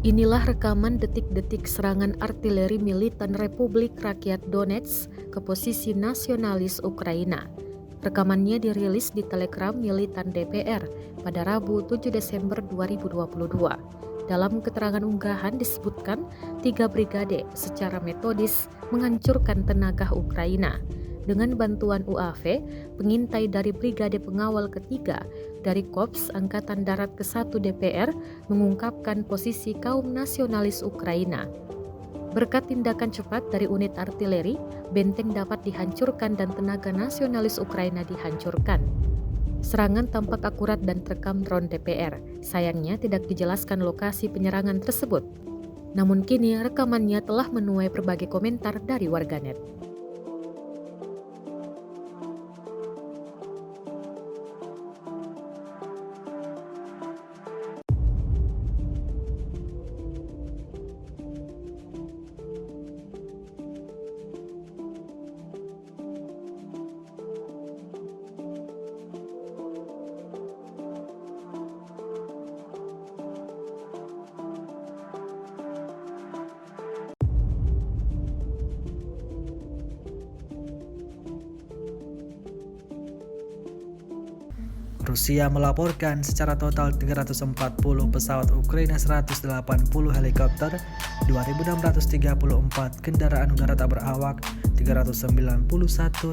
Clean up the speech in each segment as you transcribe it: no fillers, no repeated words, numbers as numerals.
Inilah rekaman detik-detik serangan artileri militan Republik Rakyat Donetsk ke posisi nasionalis Ukraina. Rekamannya dirilis di Telegram militan DPR pada Rabu 7 Desember 2022. Dalam keterangan unggahan disebutkan 3 brigade secara metodis menghancurkan tenaga Ukraina. Dengan bantuan UAV, pengintai dari Brigade Pengawal Ketiga dari Korps Angkatan Darat ke-1 DPR mengungkapkan posisi kaum nasionalis Ukraina. Berkat tindakan cepat dari unit artileri, benteng dapat dihancurkan dan tenaga nasionalis Ukraina dihancurkan. Serangan tampak akurat dan terekam drone DPR. Sayangnya tidak dijelaskan lokasi penyerangan tersebut. Namun kini rekamannya telah menuai berbagai komentar dari warganet. Rusia melaporkan secara total 340 pesawat Ukraina, 180 helikopter, 2.634 kendaraan udara tak berawak, 391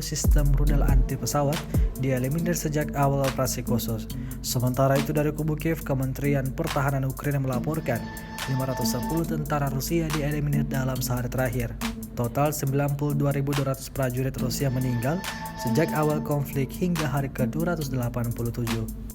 sistem rudal anti pesawat dieliminir sejak awal operasi khusus. Sementara itu dari kubu Kiev, Kementerian Pertahanan Ukraina melaporkan 510 tentara Rusia dieliminir dalam sehari terakhir. Total 92.200 prajurit Rusia meninggal sejak awal konflik hingga hari ke-287.